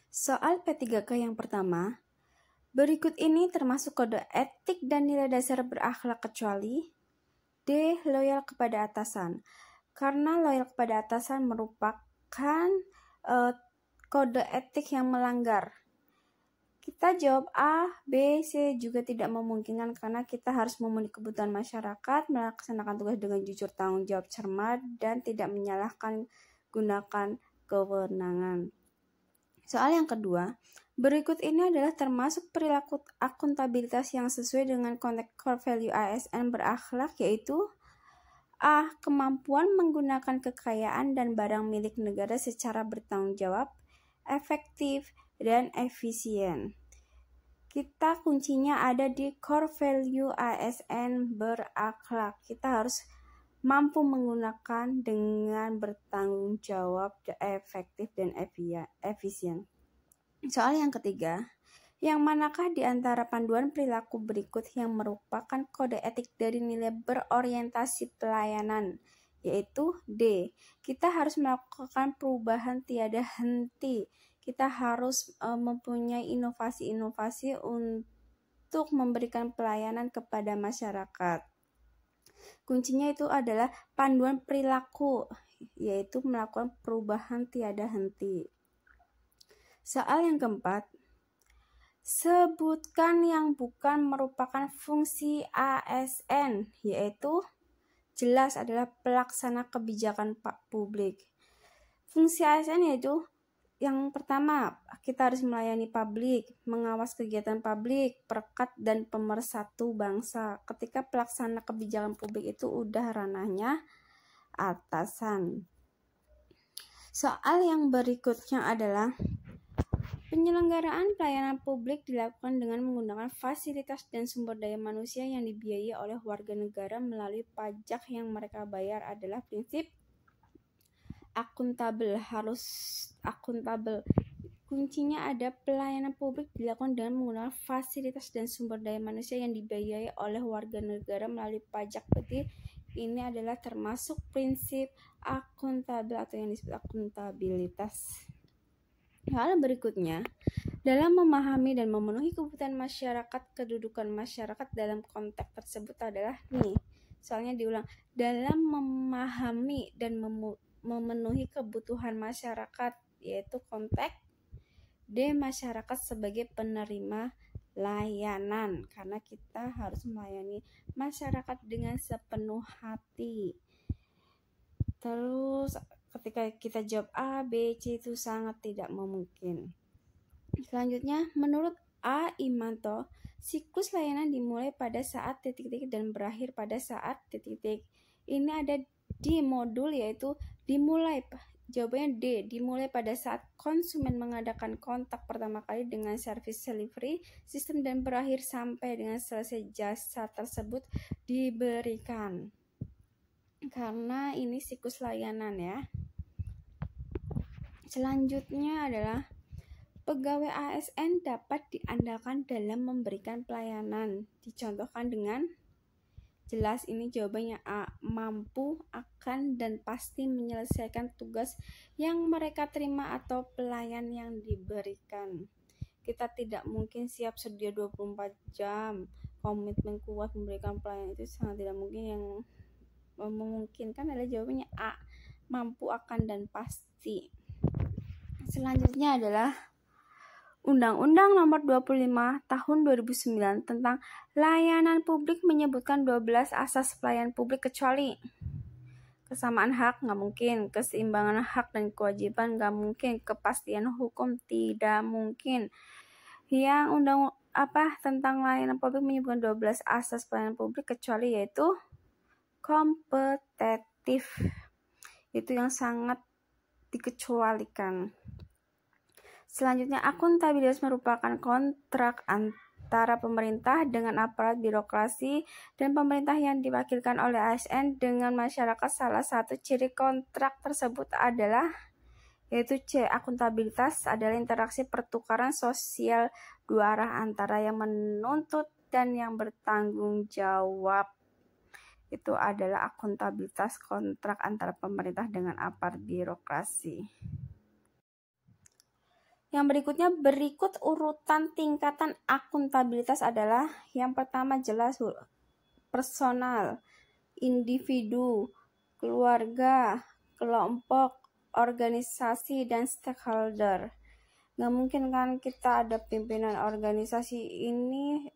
Soal P3K yang pertama, berikut ini termasuk kode etik dan nilai dasar berakhlak kecuali D. Loyal kepada atasan. Karena loyal kepada atasan merupakan kode etik yang melanggar. Kita jawab A, B, C juga tidak memungkinkan karena kita harus memenuhi kebutuhan masyarakat, melaksanakan tugas dengan jujur, tanggung jawab, cermat, dan tidak menyalahkan gunakan kewenangan. Soal yang kedua, berikut ini adalah termasuk perilaku akuntabilitas yang sesuai dengan konteks core value ASN berakhlak, yaitu A. Kemampuan menggunakan kekayaan dan barang milik negara secara bertanggung jawab, efektif, dan efisien. Kita kuncinya ada di core value ASN berakhlak. Kita harus mampu menggunakan dengan bertanggung jawab, efektif, dan efisien. Soal yang ketiga, yang manakah di antara panduan perilaku berikut yang merupakan kode etik dari nilai berorientasi pelayanan, yaitu D. Kita harus melakukan perubahan tiada henti. Kita harus mempunyai inovasi-inovasi untuk memberikan pelayanan kepada masyarakat. Kuncinya itu adalah panduan perilaku, yaitu melakukan perubahan tiada henti. Soal yang keempat, sebutkan yang bukan merupakan fungsi ASN, yaitu jelas adalah pelaksana kebijakan publik. Fungsi ASN yaitu yang pertama, kita harus melayani publik, mengawas kegiatan publik, perekat dan pemersatu bangsa. Ketika pelaksana kebijakan publik itu udah ranahnya atasan. Soal yang berikutnya adalah penyelenggaraan pelayanan publik dilakukan dengan menggunakan fasilitas dan sumber daya manusia yang dibiayai oleh warga negara melalui pajak yang mereka bayar adalah prinsip akuntabel, harus akuntabel. Kuncinya ada pelayanan publik dilakukan dengan menggunakan fasilitas dan sumber daya manusia yang dibiayai oleh warga negara melalui pajak. Berarti ini adalah termasuk prinsip akuntabel atau yang disebut akuntabilitas. Hal berikutnya, dalam memahami dan memenuhi kebutuhan masyarakat, kedudukan masyarakat dalam konteks tersebut adalah soalnya diulang, dalam memahami dan memenuhi kebutuhan masyarakat, yaitu konteks D. Masyarakat sebagai penerima layanan, karena kita harus melayani masyarakat dengan sepenuh hati. Terus ketika kita jawab A, B, C itu sangat tidak memungkin. Selanjutnya, menurut A. Imanto, siklus layanan dimulai pada saat titik-titik dan berakhir pada saat titik-titik. Ini ada di modul, yaitu dimulai. Jawabannya D. Dimulai pada saat konsumen mengadakan kontak pertama kali dengan service delivery system dan berakhir sampai dengan selesai jasa tersebut diberikan. Karena ini siklus layanan ya. Selanjutnya adalah pegawai ASN dapat diandalkan dalam memberikan pelayanan. Dicontohkan dengan jelas, ini jawabannya A. Mampu, akan, dan pasti menyelesaikan tugas yang mereka terima atau pelayan yang diberikan. Kita tidak mungkin siap sedia 24 jam. Komitmen kuat memberikan pelayanan itu sangat tidak mungkin. Yang memungkinkan adalah jawabannya A. Mampu, akan, dan pasti. Selanjutnya adalah Undang-Undang Nomor 25 Tahun 2009 tentang Layanan Publik menyebutkan 12 asas pelayanan publik kecuali kesamaan hak nggak mungkin, keseimbangan hak dan kewajiban nggak mungkin, kepastian hukum tidak mungkin. Yang tentang layanan publik menyebutkan 12 asas pelayanan publik kecuali yaitu kompetitif. Itu yang sangat dikecualikan. Selanjutnya, akuntabilitas merupakan kontrak antara pemerintah dengan aparat birokrasi dan pemerintah yang diwakilkan oleh ASN dengan masyarakat. Salah satu ciri kontrak tersebut adalah yaitu C. Akuntabilitas adalah interaksi pertukaran sosial dua arah antara yang menuntut dan yang bertanggung jawab. Itu adalah akuntabilitas kontrak antara pemerintah dengan aparat birokrasi. Yang berikutnya, berikut urutan tingkatan akuntabilitas adalah yang pertama jelas personal, individu, keluarga, kelompok, organisasi, dan stakeholder. Nggak mungkin kan kita ada pimpinan organisasi ini,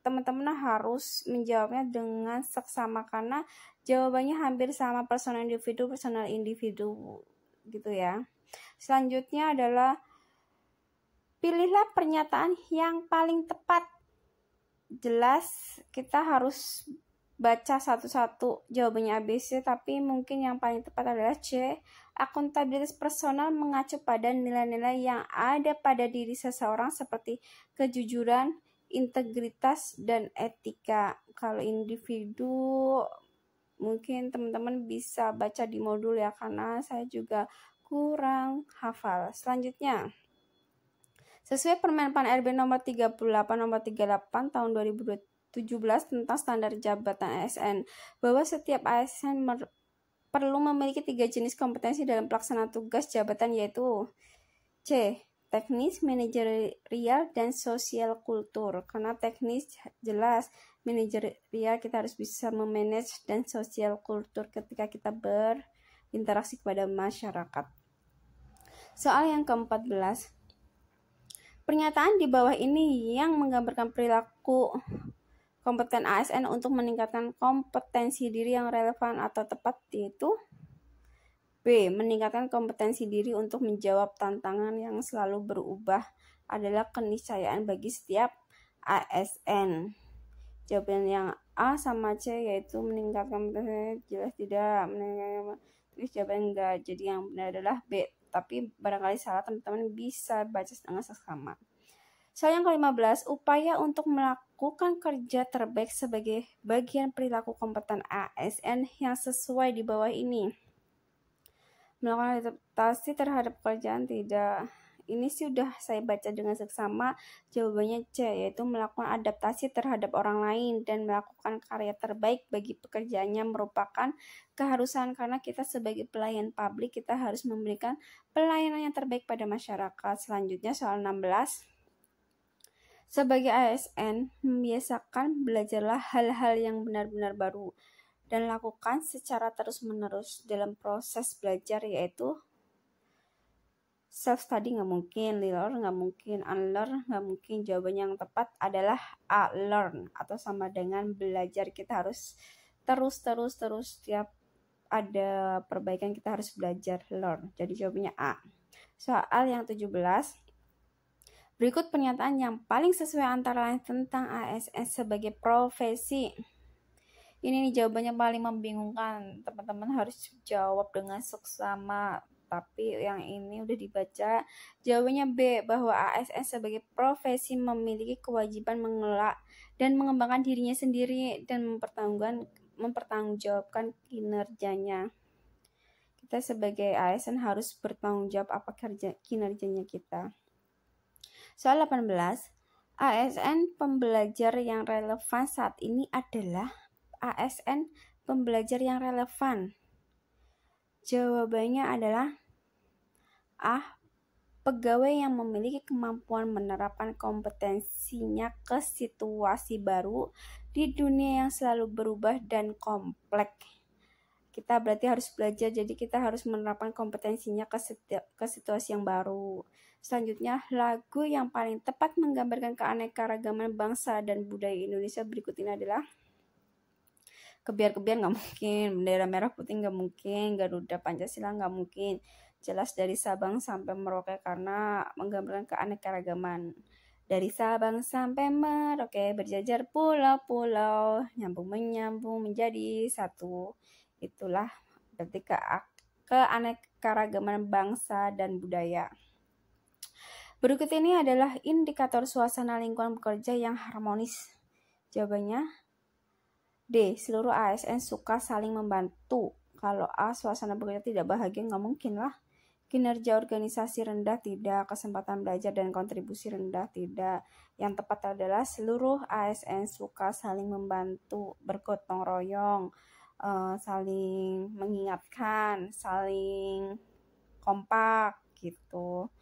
teman-teman harus menjawabnya dengan seksama karena jawabannya hampir sama, personal individu gitu ya. Selanjutnya adalah pilihlah pernyataan yang paling tepat. Jelas kita harus baca satu-satu jawabannya ABC, tapi mungkin yang paling tepat adalah C. Akuntabilitas personal mengacu pada nilai-nilai yang ada pada diri seseorang seperti kejujuran, integritas, dan etika. Kalau individu mungkin teman-teman bisa baca di modul ya, karena saya juga kurang hafal. Selanjutnya, sesuai Permenpan RB nomor 38 tahun 2017 tentang standar jabatan ASN, bahwa setiap ASN perlu memiliki 3 jenis kompetensi dalam pelaksanaan tugas jabatan, yaitu C. Teknis, manajerial, dan sosial kultur. Karena teknis jelas, manajerial kita harus bisa memanage, dan sosial kultur ketika kita berinteraksi kepada masyarakat. Soal yang ke-14. Pernyataan di bawah ini yang menggambarkan perilaku kompeten ASN untuk meningkatkan kompetensi diri yang relevan atau tepat, yaitu B. Meningkatkan kompetensi diri untuk menjawab tantangan yang selalu berubah adalah keniscayaan bagi setiap ASN. Jawaban yang A sama C, yaitu meningkatkan kompetensi, jelas tidak. Terus jawaban enggak. Jadi yang benar adalah B. Tapi barangkali salah, teman-teman bisa baca dengan seksama. Soal yang ke-15, upaya untuk melakukan kerja terbaik sebagai bagian perilaku kompeten ASN yang sesuai di bawah ini. Melakukan adaptasi terhadap pekerjaan tidak. Ini sudah saya baca dengan seksama, jawabannya C, yaitu melakukan adaptasi terhadap orang lain dan melakukan karya terbaik bagi pekerjaannya merupakan keharusan, karena kita sebagai pelayan publik, kita harus memberikan pelayanan yang terbaik pada masyarakat. Selanjutnya soal 16. Sebagai ASN, membiasakan belajarlah hal-hal yang benar-benar baru dan lakukan secara terus-menerus dalam proses belajar, yaitu self-study nggak mungkin, learn nggak mungkin, unlearn nggak mungkin. Jawaban yang tepat adalah A, learn, atau sama dengan belajar. Kita harus terus setiap ada perbaikan kita harus belajar, learn. Jadi jawabannya A. Soal yang 17. Berikut pernyataan yang paling sesuai antara lain tentang ASN sebagai profesi. Ini nih jawabannya paling membingungkan. Teman-teman harus jawab dengan seksama. Tapi yang ini udah dibaca. Jawabannya B, bahwa ASN sebagai profesi memiliki kewajiban mengelola dan mengembangkan dirinya sendiri dan mempertanggungjawabkan kinerjanya. Kita sebagai ASN harus bertanggung jawab apa kinerjanya kita. Soal 18. ASN pembelajar yang relevan saat ini adalah ASN pembelajar yang relevan. Jawabannya adalah A. Pegawai yang memiliki kemampuan menerapkan kompetensinya ke situasi baru di dunia yang selalu berubah dan kompleks. Kita berarti harus belajar, jadi kita harus menerapkan kompetensinya ke situasi yang baru. Selanjutnya, lagu yang paling tepat menggambarkan keanekaragaman bangsa dan budaya Indonesia berikut ini adalah Kebiar-kebiar nggak mungkin, bendera merah putih nggak mungkin, Garuda Pancasila nggak mungkin. Jelas dari Sabang sampai Merauke karena menggambarkan keanekaragaman. Dari Sabang sampai Merauke berjajar pulau-pulau, nyambung-menyambung menjadi satu. Itulah berarti keanekaragaman bangsa dan budaya. Berikut ini adalah indikator suasana lingkungan bekerja yang harmonis. Jawabannya D. Seluruh ASN suka saling membantu. Kalau A, suasana bekerja tidak bahagia, nggak mungkin lah. Kinerja organisasi rendah, tidak. Kesempatan belajar dan kontribusi rendah, tidak. Yang tepat adalah seluruh ASN suka saling membantu, bergotong royong, saling mengingatkan, saling kompak gitu.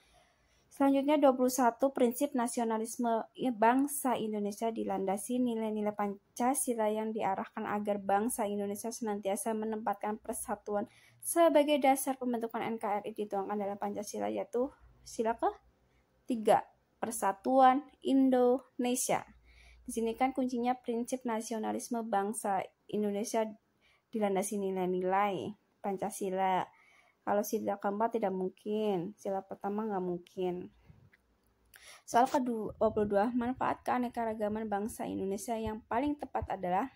Selanjutnya 21, prinsip nasionalisme bangsa Indonesia dilandasi nilai-nilai Pancasila yang diarahkan agar bangsa Indonesia senantiasa menempatkan persatuan sebagai dasar pembentukan NKRI dituangkan dalam Pancasila, yaitu sila ke-3, Persatuan Indonesia. Di sini kan kuncinya prinsip nasionalisme bangsa Indonesia dilandasi nilai-nilai Pancasila. Kalau sila keempat tidak mungkin, sila pertama nggak mungkin. Soal ke-22, manfaat keanekaragaman bangsa Indonesia yang paling tepat adalah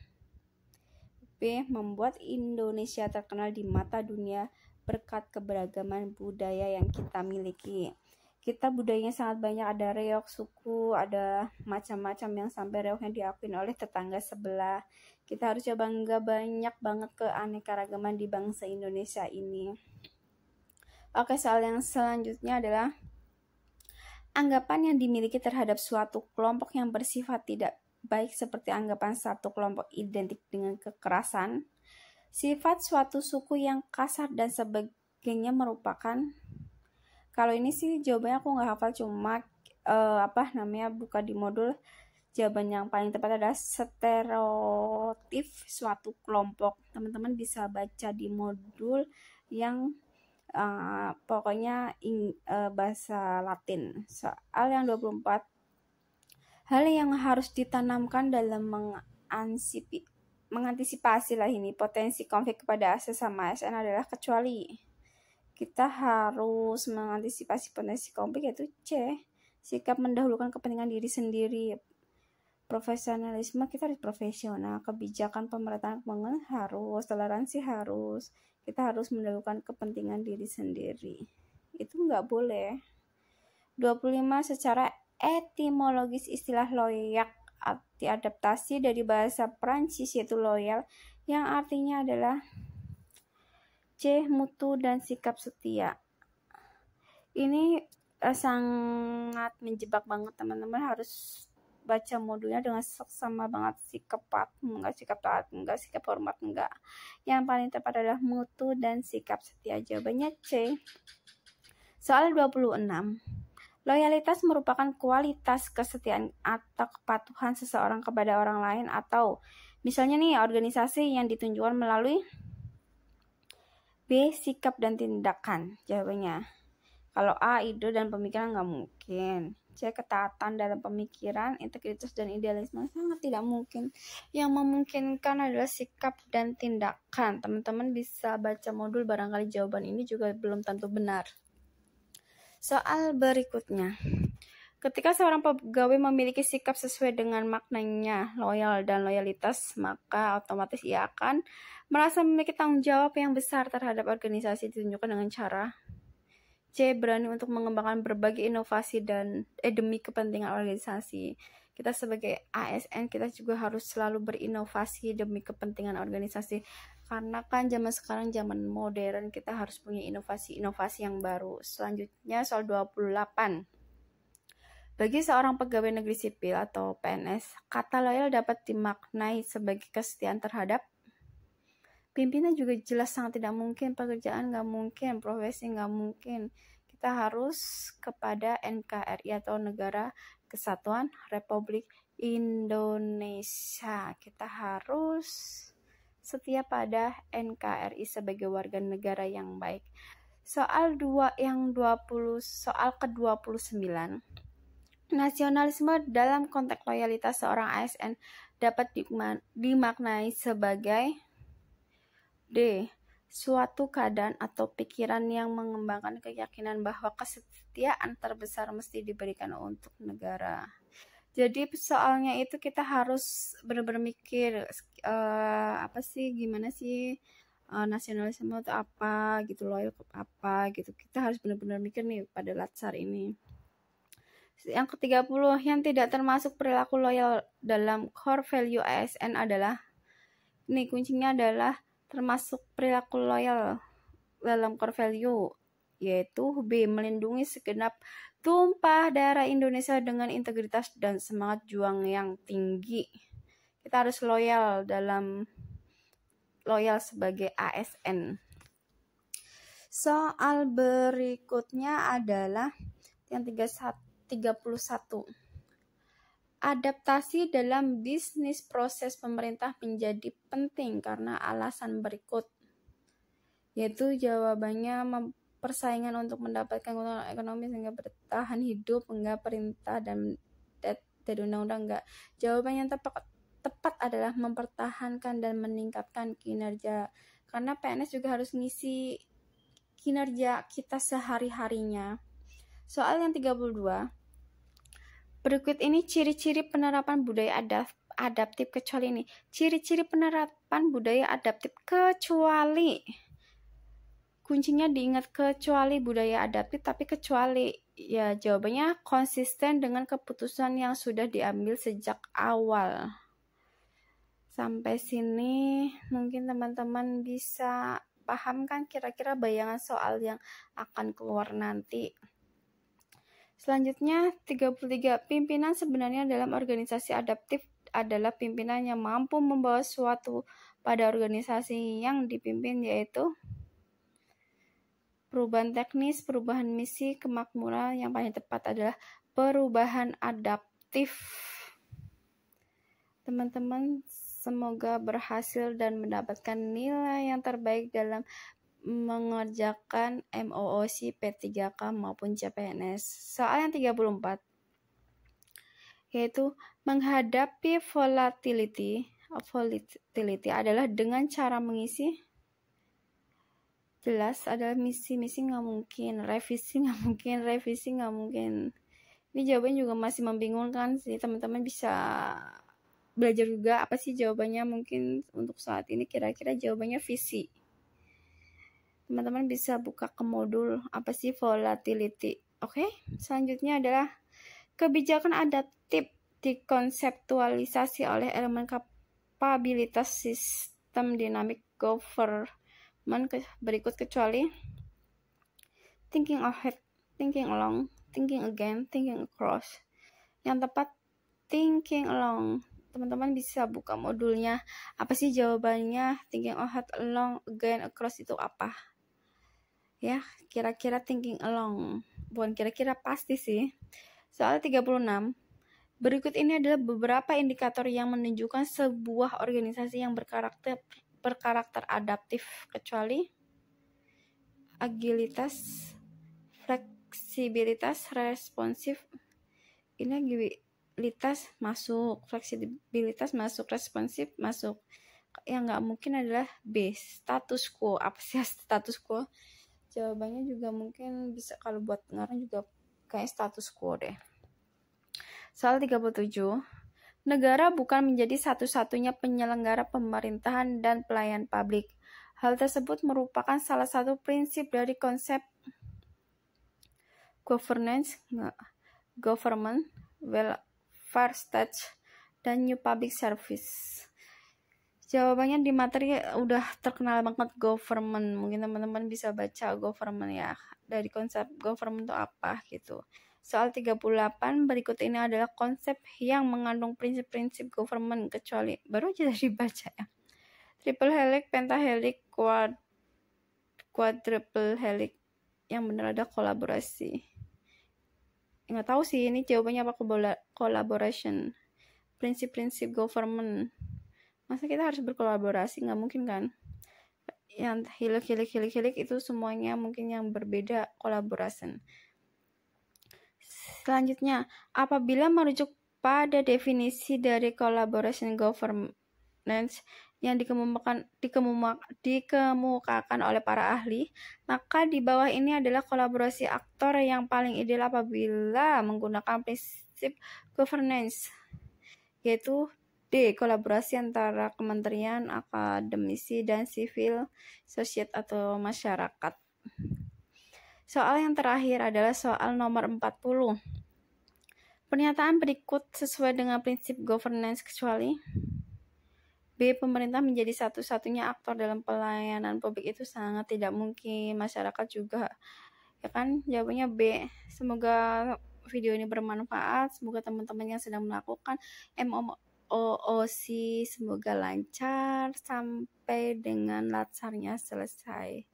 B. Membuat Indonesia terkenal di mata dunia berkat keberagaman budaya yang kita miliki. Kita budayanya sangat banyak, ada reok suku, ada macam-macam yang sampai reoknya diakui oleh tetangga sebelah. Kita harus bangga banyak banget keanekaragaman di bangsa Indonesia ini. Oke, soal yang selanjutnya adalah anggapan yang dimiliki terhadap suatu kelompok yang bersifat tidak baik seperti anggapan satu kelompok identik dengan kekerasan, sifat suatu suku yang kasar dan sebagainya merupakan, kalau ini sih jawabannya aku nggak hafal, cuma buka di modul. Jawaban yang paling tepat adalah stereotip suatu kelompok. Teman-teman bisa baca di modul yang pokoknya bahasa Latin. Soal yang 24, hal yang harus ditanamkan dalam mengantisipasi potensi konflik kepada sesama ASN adalah kecuali. Kita harus mengantisipasi potensi konflik, yaitu C. Sikap mendahulukan kepentingan diri sendiri. Profesionalisme, kita harus profesional. Kebijakan pemerintahan keuangan harus, toleransi harus. Kita harus mendahulukan kepentingan diri sendiri. Itu nggak boleh. 25, secara etimologis istilah loyak diadaptasi dari bahasa Prancis yaitu loyal, yang artinya adalah C. Mutu dan sikap setia. Ini sangat menjebak banget, teman-teman harus baca modulnya dengan seksama banget. Sikap patuh enggak, sikap taat enggak, sikap hormat enggak. Yang paling tepat adalah mutu dan sikap setia. Jawabannya C. Soal 26, loyalitas merupakan kualitas kesetiaan atau kepatuhan seseorang kepada orang lain, atau misalnya nih organisasi yang ditunjukkan melalui B. Sikap dan tindakan. Jawabannya kalau A. Ide dan pemikiran nggak mungkin. C. Ketaatan dalam pemikiran, integritas dan idealisme sangat tidak mungkin. Yang memungkinkan adalah sikap dan tindakan. Teman-teman bisa baca modul, barangkali jawaban ini juga belum tentu benar. Soal berikutnya, ketika seorang pegawai memiliki sikap sesuai dengan maknanya loyal dan loyalitas, maka otomatis ia akan merasa memiliki tanggung jawab yang besar terhadap organisasi ditunjukkan dengan cara C. Berani untuk mengembangkan berbagai inovasi dan demi kepentingan organisasi. Kita sebagai ASN, kita juga harus selalu berinovasi demi kepentingan organisasi. Karena kan zaman sekarang zaman modern, kita harus punya inovasi-inovasi yang baru. Selanjutnya soal 28. Bagi seorang pegawai negeri sipil atau PNS, kata loyal dapat dimaknai sebagai kesetiaan terhadap pimpinan, juga jelas sangat tidak mungkin. Pekerjaan nggak mungkin, profesi nggak mungkin. Kita harus kepada NKRI atau Negara Kesatuan Republik Indonesia. Kita harus setia pada NKRI sebagai warga negara yang baik. Soal soal ke-29. Nasionalisme dalam konteks loyalitas seorang ASN dapat dimaknai sebagai D. Suatu keadaan atau pikiran yang mengembangkan keyakinan bahwa kesetiaan terbesar mesti diberikan untuk negara. Jadi soalnya itu kita harus benar-benar mikir gimana sih nasionalisme itu apa gitu, loyal apa gitu. Kita harus benar-benar mikir nih pada latsar ini. Yang ke-30, yang tidak termasuk perilaku loyal dalam core value ASN adalah, nih kuncinya adalah termasuk perilaku loyal dalam core value, yaitu B. Melindungi segenap tumpah darah Indonesia dengan integritas dan semangat juang yang tinggi. Kita harus loyal sebagai ASN. Soal berikutnya adalah yang 31. Adaptasi dalam bisnis proses pemerintah menjadi penting karena alasan berikut, yaitu jawabannya persaingan untuk mendapatkan keuntungan ekonomi sehingga bertahan hidup, enggak, perintah dan dari undang-undang, enggak. Jawaban yang tepat adalah mempertahankan dan meningkatkan kinerja, karena PNS juga harus ngisi kinerja kita sehari-harinya. Soal yang 32. Berikut ini ciri-ciri penerapan budaya adaptif kecuali ini. Ciri-ciri penerapan budaya adaptif kecuali. Kuncinya diingat kecuali budaya adaptif, tapi kecuali. Ya, jawabannya konsisten dengan keputusan yang sudah diambil sejak awal. Sampai sini mungkin teman-teman bisa paham kan kira-kira bayangan soal yang akan keluar nanti. Selanjutnya 33. Pimpinan sebenarnya dalam organisasi adaptif adalah pimpinan yang mampu membawa suatu pada organisasi yang dipimpin, yaitu perubahan teknis, perubahan misi, kemakmuran. Yang paling tepat adalah perubahan adaptif. Teman-teman semoga berhasil dan mendapatkan nilai yang terbaik dalam mengerjakan MOOC, P3K maupun CPNS. Soal yang 34, yaitu menghadapi volatility adalah dengan cara mengisi. Jelas adalah misi-misi nggak mungkin, revisi nggak mungkin. Ini jawabannya juga masih membingungkan sih, teman-teman bisa belajar juga apa sih jawabannya. Mungkin untuk saat ini kira-kira jawabannya visi. Teman-teman bisa buka ke modul apa sih volatility. Oke, selanjutnya adalah kebijakan adaptif dikonseptualisasi oleh elemen kapabilitas sistem dinamik government berikut kecuali thinking ahead, thinking along, thinking again, thinking across. Yang tepat thinking along. Teman-teman bisa buka modulnya. Apa sih jawabannya? Thinking ahead, along, again, across itu apa? Ya, kira-kira thinking along. Bukan kira-kira, pasti sih. Soal 36. Berikut ini adalah beberapa indikator yang menunjukkan sebuah organisasi yang berkarakter adaptif, kecuali agilitas, fleksibilitas, responsif. Ini agilitas masuk, fleksibilitas masuk, responsif masuk. Yang nggak mungkin adalah B, status quo. Apa sih status quo? Jawabannya juga mungkin bisa, kalau buat pengarang juga kayak status quo deh. Soal 37. Negara bukan menjadi satu-satunya penyelenggara pemerintahan dan pelayan publik. Hal tersebut merupakan salah satu prinsip dari konsep governance, government, welfare state, dan new public service. Jawabannya di materi udah terkenal banget government. Mungkin teman-teman bisa baca government ya. Dari konsep government itu apa gitu. Soal 38, berikut ini adalah konsep yang mengandung prinsip-prinsip government, kecuali baru aja dibaca ya. Triple helix, pentahelix, quadruple helix. Yang benar ada kolaborasi. Nggak tahu sih ini jawabannya apa, collaboration. Prinsip-prinsip government. Masa kita harus berkolaborasi? Nggak mungkin kan? Yang hilik itu semuanya mungkin yang berbeda, collaboration. Selanjutnya, apabila merujuk pada definisi dari collaboration governance yang dikemukakan oleh para ahli, maka di bawah ini adalah kolaborasi aktor yang paling ideal apabila menggunakan prinsip governance, yaitu D, kolaborasi antara kementerian, akademisi, dan civil society atau masyarakat. Soal yang terakhir adalah soal nomor 40. Pernyataan berikut sesuai dengan prinsip governance, kecuali B, pemerintah menjadi satu-satunya aktor dalam pelayanan publik itu sangat tidak mungkin. Masyarakat juga, ya kan? Jawabannya B. Semoga video ini bermanfaat. Semoga teman-teman yang sedang melakukan MOOC semoga lancar sampai dengan latsarnya selesai.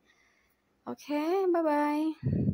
Oke, bye-bye.